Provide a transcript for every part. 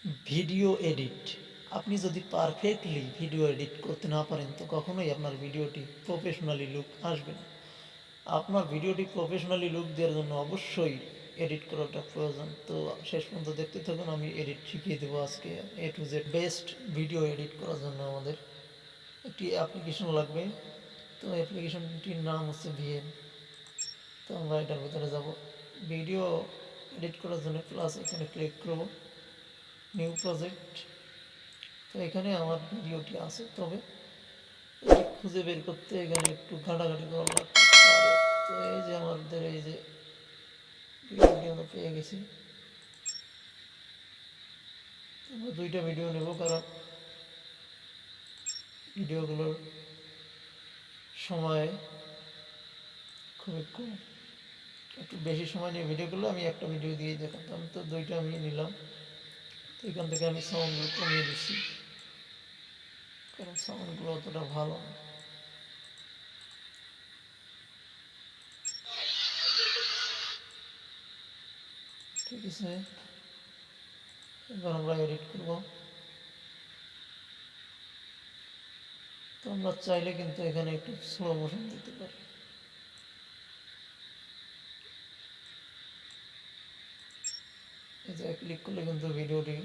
Video edit. আপনি যদি perfectly video edit করতে না পারেন তো কখনোই আপনার ভিডিওটি প্রফেশনালি লুক আসবে না। আপনার ভিডিওটি প্রফেশনালি লুক দেওয়ার জন্য অবশ্যই এডিট করাটা প্রয়োজন। তো শেষ পর্যন্ত দেখতে থাকুন, আমি এডিট শিখিয়ে দেবো আজকে A to Z. Best video edit করার জন্য আমাদের একটি অ্যাপ্লিকেশন লাগবে। তো অ্যাপ্লিকেশনটির নাম হচ্ছে ভিএন। তো আমরা এটার ভিতরে যাব। ভিডিও এডিট করার জন্য প্লাস এখানে ক্লিক করব, নিউ প্রজেক্ট। তো এখানে আমার ভিডিওটি আছে, তবে এটি খুঁজে বের করতে এখানে একটু ঘাটাঘাটি করা লাগতে পারে। তো এই যে আমাদের এই যে ভিডিওটি আমরা পেয়ে গেছি। আমরা দুইটা ভিডিও নেব, কারণ ভিডিওগুলোর সময় খুবই কম। একটু বেশি সময় নিয়ে ভিডিওগুলো আমি একটা ভিডিও দিয়ে দেখাতাম, তো দুইটা আমি নিলাম। তো এখান থেকে আমি সাউন্ডগুলো কমিয়ে দিচ্ছি, কারণ সাউন্ডগুলো অতটা ভালো না। ঠিক আছে, এবার আমরা এডিট করব। তো আমরা চাইলে কিন্তু এখানে একটু স্লো মোশন দিতে পারি। এই যে ক্লিক করলে কিন্তু ভিডিওটি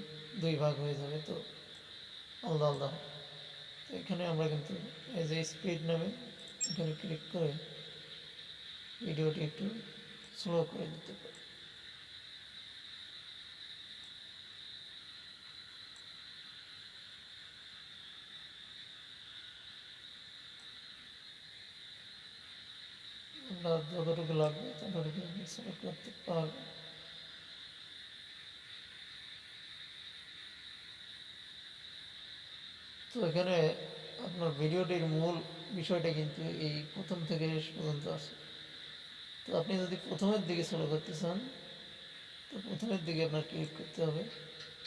দুই ভাগ হয়ে যাবে, তো আলাদা আলাদা। তো এখানে আমরা কিন্তু এই যে স্পিড নামে এখানে ক্লিক করে ভিডিওটি একটু স্লো করে দিতে পারি। আমরা যতটুকু লাগবে ততটুকু সিলেক্ট করতে পারবো। তো এখানে আপনার ভিডিওটির মূল বিষয়টা কিন্তু এই প্রথম থেকে শেষ পর্যন্ত আসে। তো আপনি যদি প্রথমের দিকে স্লো করতে চান তো প্রথমের দিকে আপনার ক্লিক করতে হবে,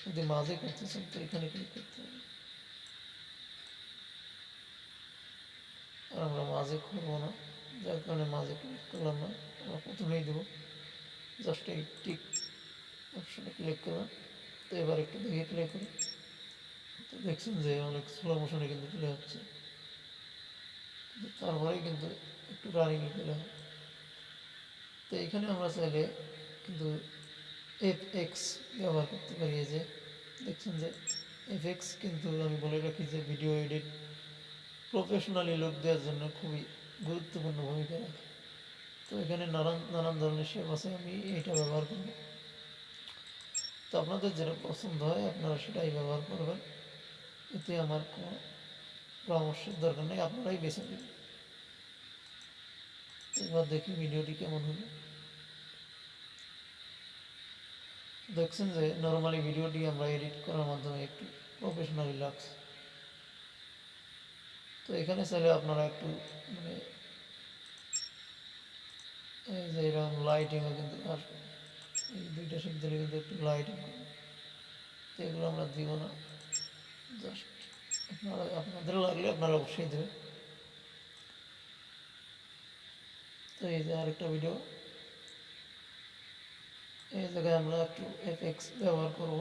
যদি মাঝে করতে চান তো এখানে ক্লিক করতে হবে। আর আমরা মাঝে করবো না, যার কারণে মাঝে ক্লিক করলাম না, আমরা প্রথমেই দেবো। জাস্ট এই টিক অপশনে ক্লিক করলাম। তো এবার একটু দেখে প্লে করি। তো দেখছেন যে অনেক স্লো মোশনে কিন্তু প্লে হচ্ছে, তারপরে কিন্তু একটু রানিংয়ে প্লে হয়। তো এইখানে আমরা চাইলে কিন্তু এফএক্স ব্যবহার করতে পারি। এই যে দেখছেন যে এফএক্স কিন্তু আমি বলে রাখি যে ভিডিও এডিট প্রফেশনালি লুক দেওয়ার জন্য খুবই গুরুত্বপূর্ণ ভূমিকা রাখে। তো এখানে নানান নানান ধরনের শেপ আছে, আমি এইটা ব্যবহার করব। তো আপনাদের যেটা পছন্দ হয় আপনারা সেটাই ব্যবহার করবেন, এতে আমার কোনো পরামর্শের দরকার নেই, আপনারাই বেছে নেবেন। তো এবার দেখি ভিডিওটি কেমন হলো। দেখছেন যে নর্মালি ভিডিওটি আমরা এডিট করার মাধ্যমে একটু প্রফেশনালি লাগছে। তো এখানে চাইলে আপনারা একটু মানে এই যে এরকম লাইটিংও কিন্তু আসবে, এই দুইটা শেপ দিলে কিন্তু একটু লাইটিং হবে। তো এগুলো আমরা দিব না, জাস্ট আপনাদের লাগলে আপনারা অবশ্যই দেবেন। তো এই যে আরেকটা ভিডিও, এই জায়গায় আমরা একটু এফএক্স ব্যবহার করব।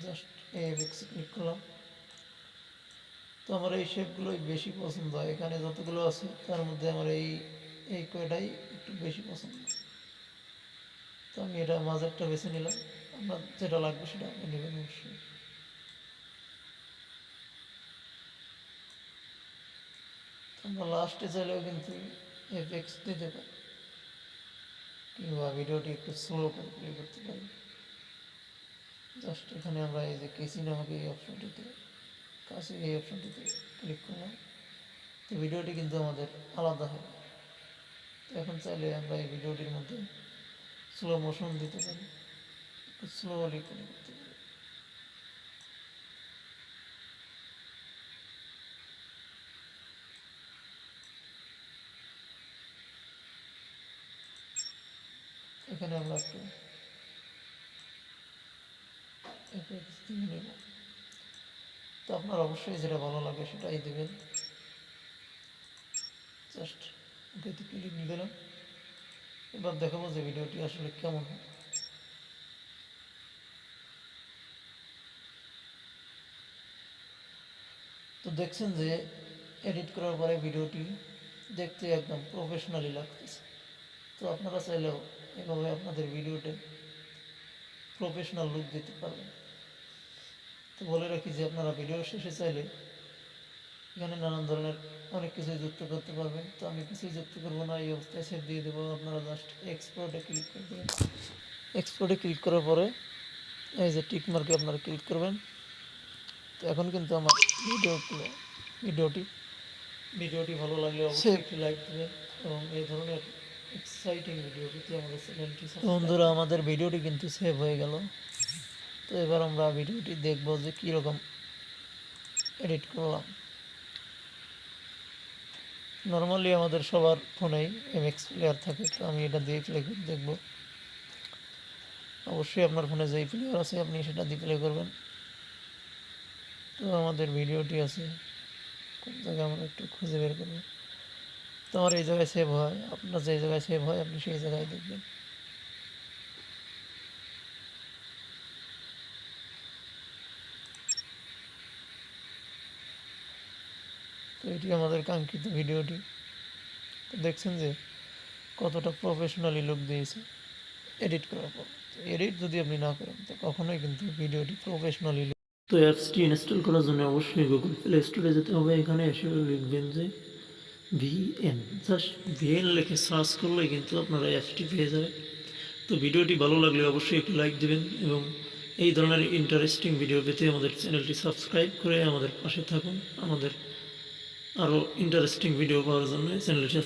জাস্ট এফএক্স ক্লিক করলাম। তো আমার এই শেপগুলোই বেশি পছন্দ হয়, এখানে যতগুলো আছে তার মধ্যে আমার এই এই কয়টাই একটু বেশি পছন্দ। তো আমি এটা মাঝেরটা বেছে নিলাম, আপনার যেটা লাগবে সেটা আপনি নেবেন অবশ্যই। আমরা লাস্টে চাইলেও কিন্তু এফএক্স দিতে পারি, কিংবা ভিডিওটি একটু স্লো করে প্লে করতে পারি। জাস্ট এখানে আমরা এই যে কেসি নামক এই অপশনটিতে কাছে এই অপশনটিতে ক্লিক করলাম। তো ভিডিওটি কিন্তু আমাদের আলাদা হয়। তো এখন চাইলে আমরা এই ভিডিওটির মধ্যে স্লো মোশন দিতে পারি, একটু স্লোলি প্লে করতে পারি। এখানে আমরা একটু এফএক্স দিয়ে নেব। তো আপনার অবশ্যই যেটা ভালো লাগে সেটাই দেবেন। জাস্ট ওকেতে ক্লিক দিলাম। এবার দেখাবো যে ভিডিওটি আসলে কেমন হয়। তো দেখছেন যে এডিট করার পরে ভিডিওটি দেখতে একদম প্রফেশনালি লাগতেছে। তো আপনারা চাইলেও এভাবে আপনাদের ভিডিওতে প্রফেশনাল লুক দিতে পারবেন। তো বলে রাখি যে আপনারা ভিডিও শেষে চাইলে এখানে নানান ধরনের অনেক কিছুই যুক্ত করতে পারবেন। তো আমি কিছুই যুক্ত করবো না, এই অবস্থায় সেভ দিয়ে দেবো। আপনারা জাস্ট এক্সপোর্টে ক্লিক করে দেবেন। এক্সপোর্টে ক্লিক করার পরে এই যে টিক মার্কে আপনারা ক্লিক করবেন। তো এখন কিন্তু আমার ভিডিওটি ভালো লাগলে অবশ্যই একটি লাইক দেবেন এবং এই ধরনের এক্সাইটিং ভিডিও পেতে আমাদের চ্যানেলটি বন্ধুরা, আমাদের ভিডিওটি কিন্তু সেভ হয়ে গেল। তো এবার আমরা ভিডিওটি দেখব যে কীরকম এডিট করলাম। নর্মালি আমাদের সবার ফোনেই এমএক্স প্লেয়ার থাকে, তো আমি এটা দিয়ে প্লে করে দেখব। অবশ্যই আপনার ফোনে যেই প্লেয়ার আছে আপনি সেটা দিয়ে প্লে করবেন। তো আমাদের ভিডিওটি আছে কোন জায়গায়, আমরা একটু খুঁজে বের করব। তো আমার এই জায়গায় সেভ হয়, আপনার যে জায়গায় সেভ হয় আপনি সেই জায়গায় দেখবেন। তো এটি আমাদের কাঙ্ক্ষিত ভিডিওটি। তো দেখছেন যে কতটা প্রফেশনালি লুক দিয়েছে এডিট করার পর। এডিট যদি আপনি না করেন তো কখনোই কিন্তু ভিডিওটি প্রফেশনালি লুক। তো অ্যাপসটি ইনস্টল করার জন্য অবশ্যই গুগল প্লে স্টোরে যেতে হবে। এখানে এসে লিখবেন যে ভিএন, জাস্ট ভিএন লিখে সার্চ করলেই কিন্তু আপনারা অ্যাপসটি পেয়ে যাবেন। তো ভিডিওটি ভালো লাগলে অবশ্যই একটি লাইক দেবেন এবং এই ধরনের ইন্টারেস্টিং ভিডিও পেতে আমাদের চ্যানেলটি সাবস্ক্রাইব করে আমাদের পাশে থাকুন। আমাদের আরও ইন্টারেস্টিং ভিডিও পাওয়ার জন্য চ্যানেলটি